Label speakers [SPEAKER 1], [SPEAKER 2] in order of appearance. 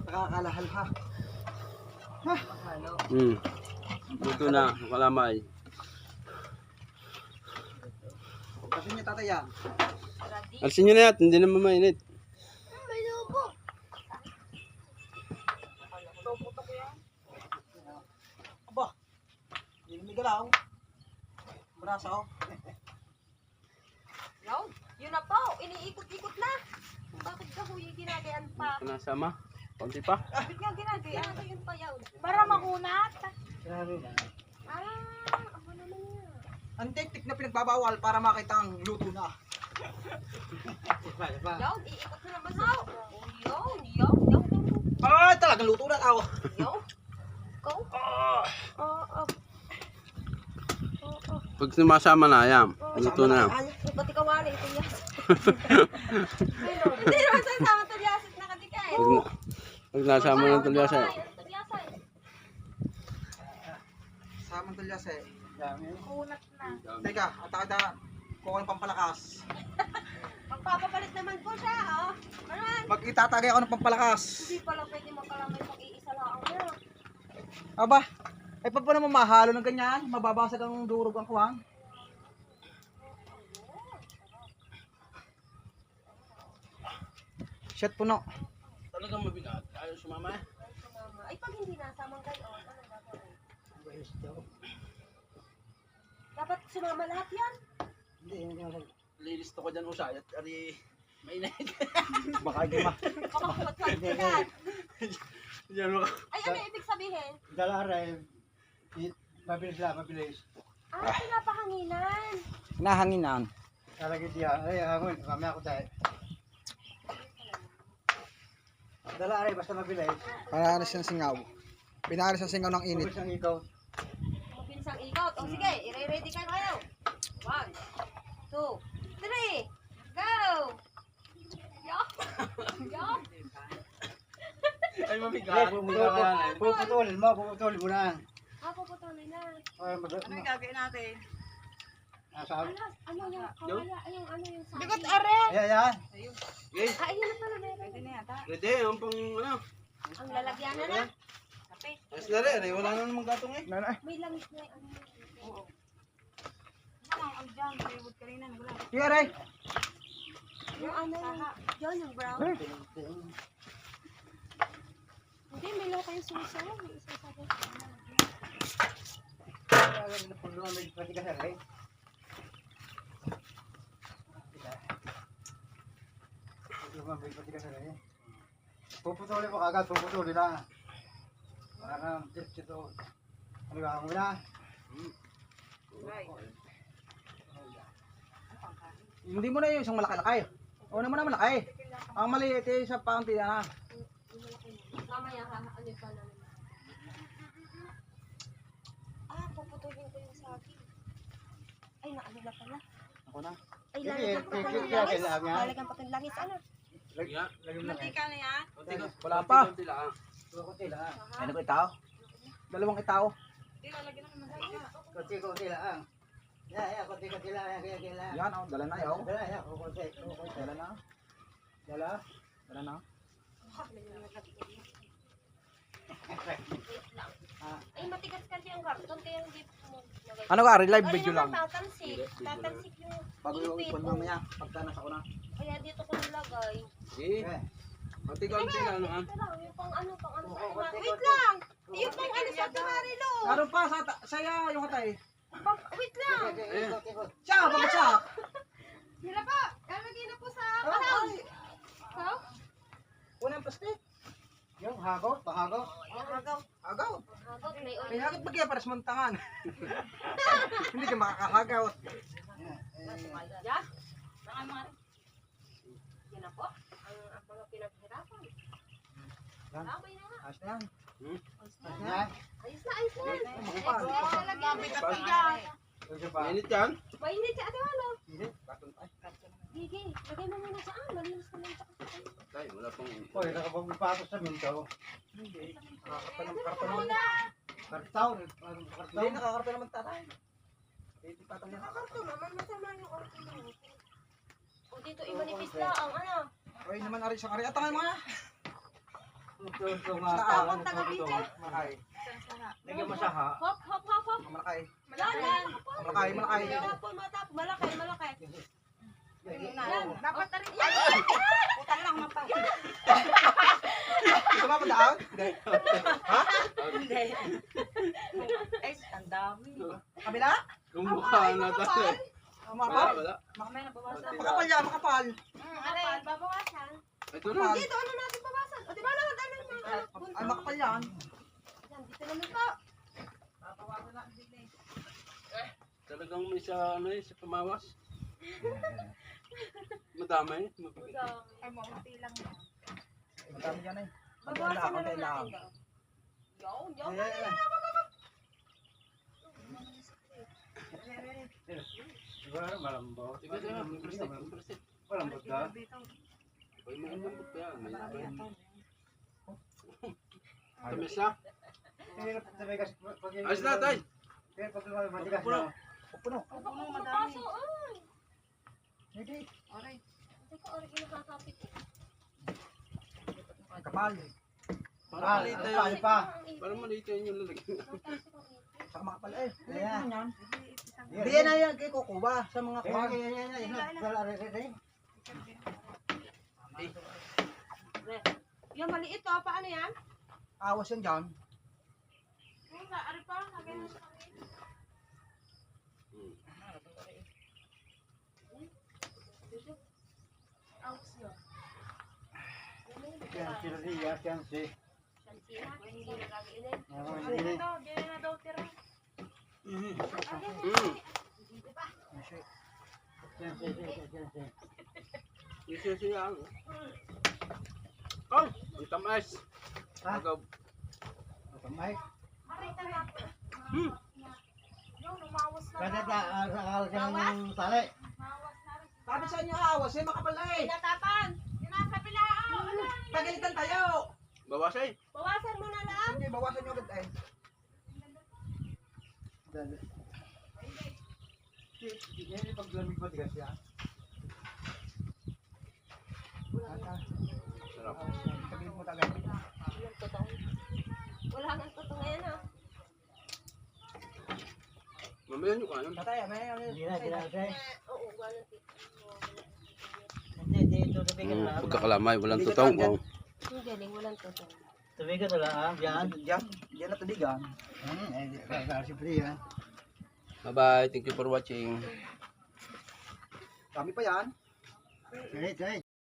[SPEAKER 1] Nakakalahal ha. Ha?
[SPEAKER 2] Luto na, kalamay.
[SPEAKER 1] Kasi niya tatay yan.
[SPEAKER 2] Alisin nyo na yan, hindi naman mainit.
[SPEAKER 3] May lubo.
[SPEAKER 1] Aba, hindi na may galaw. Brasa oh.
[SPEAKER 3] Yun na po, iniikot-ikot na. Bakit ka huyi ginagayan pa?
[SPEAKER 2] Ito na sama, konti pa.
[SPEAKER 3] Bakit nga ginagayan? Yun pa yaw. Para makunat.
[SPEAKER 1] Grabe na.
[SPEAKER 3] Ako naman yan.
[SPEAKER 1] Ang teknik na pinagbabawal para makita ang luto na.
[SPEAKER 3] Yaw, iikot na naman yaw. Yaw.
[SPEAKER 1] Ay, talagang luto na tao.
[SPEAKER 3] Yaw. Go.
[SPEAKER 2] Pag sumasama na, yan. Luto na.
[SPEAKER 3] Ay, pati kawali, ito yan. Hindi naman sasama talyasit na katikay.
[SPEAKER 2] Pag nasama ng tulyasa.
[SPEAKER 1] Samang tulyas eh.
[SPEAKER 3] Kunat na.
[SPEAKER 1] Teka, at kuha ng pampalakas.
[SPEAKER 3] Magpapapalit naman po siya, oh. Ano?
[SPEAKER 1] Mag-itatagay ako ng pampalakas.
[SPEAKER 3] Hindi pala pwede magkalamay pag-iisa lang niya.
[SPEAKER 1] Aba, ay pa naman mahalo ng ganyan. Mababasag ang durog ang kuwang. Shit puno.
[SPEAKER 2] Talagang mabigat. Ayaw sumama eh.
[SPEAKER 3] Ay, pag hindi nasamang kayo, ano gagawin? Dapat sumama lahat yan.
[SPEAKER 1] Hindi.
[SPEAKER 2] Lilisto ko dyan usay at ari mainit.
[SPEAKER 1] Baka hindi
[SPEAKER 3] Makakapagpag yan.
[SPEAKER 2] Diyan mo.
[SPEAKER 3] Ay, ano ibig sabihin?
[SPEAKER 4] Dalaray, mabilis.
[SPEAKER 3] Pinapahanginan.
[SPEAKER 1] Nahanginan.
[SPEAKER 4] Talagay diya, ay hangon, mamaya ko tayo. Dalaray, basta mabilis.
[SPEAKER 1] Pinaris ng singaw. Pinaris ng singaw ng init.
[SPEAKER 4] Mabilis ang ikaw.
[SPEAKER 3] Mabilis ang ikot. O sige, i-ready ka kayo. 1, 2, 3, go! Yuck! Yuck!
[SPEAKER 2] Ay mabigat.
[SPEAKER 4] Puputulin mo na.
[SPEAKER 3] Puputulin na.
[SPEAKER 4] Ano yung gagawin natin? Nasa
[SPEAKER 3] Ano yung kawaya? Ano yung sabi?
[SPEAKER 1] Bigot are!
[SPEAKER 4] Ayan.
[SPEAKER 2] Okay.
[SPEAKER 3] Ayun na pala meron.
[SPEAKER 2] Ready, ang pang ano.
[SPEAKER 3] Ang lalagyan na na.
[SPEAKER 2] Ayos na rin. Ay, wala na namang gatong eh.
[SPEAKER 3] May langis na yung ano. Oo.
[SPEAKER 1] Here
[SPEAKER 3] Yung ano yun, yung brown. Hindi, may lang kayong susaw. May isa sabi.
[SPEAKER 4] Puputulin mo kagad, puputulin na. Para dito. Ano ba mo na?
[SPEAKER 1] Hindi mo na yung isang malaki-laki. O naman na malaki. Ang maliit eh, sa panty na.
[SPEAKER 3] Mamaya ano pa na naman. Puputulin ko yung sabi. Ay, naano na pala.
[SPEAKER 1] Ako na.
[SPEAKER 3] Ay,
[SPEAKER 4] Sige,
[SPEAKER 3] lalagyan pa
[SPEAKER 4] sige,
[SPEAKER 3] ng langis.
[SPEAKER 4] kailangan.
[SPEAKER 3] Lalagyan pa ng langis. Ano?
[SPEAKER 4] Lagyan mo na.
[SPEAKER 1] Wala pa.
[SPEAKER 2] Konti lang.
[SPEAKER 4] Kunti lang.
[SPEAKER 1] Ano ko itaw? Dalawang itaw.
[SPEAKER 4] Kunti lang. Yeah, kunti lang. Yan.
[SPEAKER 1] Yan oh, dala na yaw.
[SPEAKER 4] Dala, yan. Kunti.
[SPEAKER 1] Dala na. Dala na.
[SPEAKER 3] Ay, matigas kasi ang karton. Kaya hindi mo nagay.
[SPEAKER 1] Ano ka, live video lang.
[SPEAKER 3] Tatansik. Tatansik yung
[SPEAKER 1] Bago yung
[SPEAKER 3] ipit.
[SPEAKER 1] ipon mamaya, pagka nasa ko na.
[SPEAKER 3] Kaya dito ko nilagay.
[SPEAKER 2] Eh, konti-konti lang ano.
[SPEAKER 3] Ito lang, yung pang ano Wait lang! Yung pang ano sa Tamarilo.
[SPEAKER 1] Meron pa saya yung katay.
[SPEAKER 3] Wait lang!
[SPEAKER 1] Siya, pabagsak.
[SPEAKER 3] Hila pa! Lalagay na po sa kahon. Ha?
[SPEAKER 1] Unang plastic.
[SPEAKER 4] Yung hagot, pahagot.
[SPEAKER 3] Agaw.
[SPEAKER 1] Agaw.
[SPEAKER 3] Agaw, may oil.
[SPEAKER 1] May hagit ba kaya para sa mantangan? Hindi ka makakahagaw.
[SPEAKER 3] Ya? Yan na po. Ang mga pinaghirapan.
[SPEAKER 4] Yan.
[SPEAKER 3] Okay na nga.
[SPEAKER 1] Ayos na yan.
[SPEAKER 4] Yan.
[SPEAKER 3] Ayos na.
[SPEAKER 1] Makapal.
[SPEAKER 3] Lalagyan.
[SPEAKER 4] Yung pa.
[SPEAKER 2] Mainit yan.
[SPEAKER 3] Mainit siya. Ate, ano?
[SPEAKER 1] Katon tayo.
[SPEAKER 3] Gigi, lagay mo muna saan. Malinis ko lang.
[SPEAKER 2] Tay, wala pang...
[SPEAKER 4] Hoy, nakapagpapatos sa minto.
[SPEAKER 1] Hindi. Nakakapal ng karton naman.
[SPEAKER 4] Kartaw.
[SPEAKER 1] Hindi, nakakarton naman tatay. Hindi patang yan.
[SPEAKER 3] Karton naman, masama yung karton. O dito, imanipis lang. Ano?
[SPEAKER 1] Ay naman ari sa kari. Atangan mo nga.
[SPEAKER 4] Ito nga.
[SPEAKER 1] Sa
[SPEAKER 3] taga dito.
[SPEAKER 1] Malakay.
[SPEAKER 3] Sana.
[SPEAKER 1] Lagyan mo siya ha.
[SPEAKER 3] Hop, hop, hop, hop.
[SPEAKER 1] Malakay.
[SPEAKER 3] Malakay.
[SPEAKER 1] Malakay, malakay.
[SPEAKER 3] Malakay, malakay.
[SPEAKER 1] Yan.
[SPEAKER 3] Dapat na rin. Yan! Utang lang mapa.
[SPEAKER 1] Ito ba padaan? Hindi. Ha?
[SPEAKER 3] Hindi. Ay, ang dami.
[SPEAKER 1] Kabila?
[SPEAKER 2] Kumukha na tayo.
[SPEAKER 1] Makapal?
[SPEAKER 2] Wala.
[SPEAKER 3] Makamay na bawasan.
[SPEAKER 1] Makapal yan, makapal.
[SPEAKER 3] Aray, babawasan.
[SPEAKER 2] Ito na.
[SPEAKER 3] Dito, ano natin bawasan? O, di ba naman tayo ng
[SPEAKER 1] Ay, makapal yan.
[SPEAKER 3] Yan, dito naman po.
[SPEAKER 2] Talagang may sa ano eh, sa pamawas. Madami.
[SPEAKER 3] Ay, maunti lang yan.
[SPEAKER 1] Madami yan eh.
[SPEAKER 3] Babawasan na lang
[SPEAKER 1] Kailangan.
[SPEAKER 3] natin daw. Yo,
[SPEAKER 4] Siguro malambot.
[SPEAKER 2] Sige, sige. Plastic.
[SPEAKER 4] Malambot ka?
[SPEAKER 2] Ay, may lambot pa yan. Tamis na. Ayos na, tay.
[SPEAKER 4] Pag matigas na.
[SPEAKER 1] Puno.
[SPEAKER 3] Puno, madami.
[SPEAKER 1] Hindi.
[SPEAKER 3] Aray. Hindi ko oray nakakapit eh.
[SPEAKER 1] Kapal.
[SPEAKER 2] Parang maliit na
[SPEAKER 4] Ano
[SPEAKER 2] yun.
[SPEAKER 4] pa?
[SPEAKER 2] Parang maliit na yun yung lalagyan.
[SPEAKER 1] Saka makapal eh.
[SPEAKER 4] Ayan.
[SPEAKER 1] Ano yan? Diyan na yan kay kukuha sa mga kuha.
[SPEAKER 3] Yan, maliit to. Paano yan?
[SPEAKER 1] Awas yan dyan.
[SPEAKER 3] Wala, ari pa. Lagay mo sa akin. Awas yun.
[SPEAKER 4] Chansi.
[SPEAKER 3] Shantina. Hindi na gagawin.
[SPEAKER 4] Hindi.
[SPEAKER 3] Diyan na daw tira.
[SPEAKER 2] Mm. Isa siya. Oh, ang tamis.
[SPEAKER 4] Ha?
[SPEAKER 2] Agaw.
[SPEAKER 4] Kamay.
[SPEAKER 3] Aray, tara.
[SPEAKER 2] Hmm.
[SPEAKER 3] Yung lumawas na.
[SPEAKER 4] Kasi akala siya ng tali.
[SPEAKER 3] Lumawas na rin.
[SPEAKER 1] Sabi sa inyo awas eh, makapal eh.
[SPEAKER 3] Pinatapan. Yung nasa pilaan.
[SPEAKER 1] Pagalitan tayo.
[SPEAKER 2] Bawas ay.
[SPEAKER 3] Bawasan mo na lang.
[SPEAKER 1] Hindi, bawasan nyo agad eh.
[SPEAKER 4] Hindi pag lamig matigas yan.
[SPEAKER 2] Sarap.
[SPEAKER 1] Pagalitan mo tagay.
[SPEAKER 3] Walang totoo. Wala nang totoo ngayon ha.
[SPEAKER 2] Mamaya nyo kanon.
[SPEAKER 1] Tatay, may ano
[SPEAKER 4] Hindi na, kinasay.
[SPEAKER 3] Oo, walang totoo.
[SPEAKER 4] Hindi, dito tubigan lang.
[SPEAKER 2] Pagkakalamay, walang tutong. Oh.
[SPEAKER 3] Ang galing, walang totoo.
[SPEAKER 4] Tubigan na lang, yan.
[SPEAKER 1] Diyan na tubigan.
[SPEAKER 4] Siyempre yan.
[SPEAKER 2] Bye-bye. Thank you for watching.
[SPEAKER 1] Kami pa yan.
[SPEAKER 4] Sige, sige.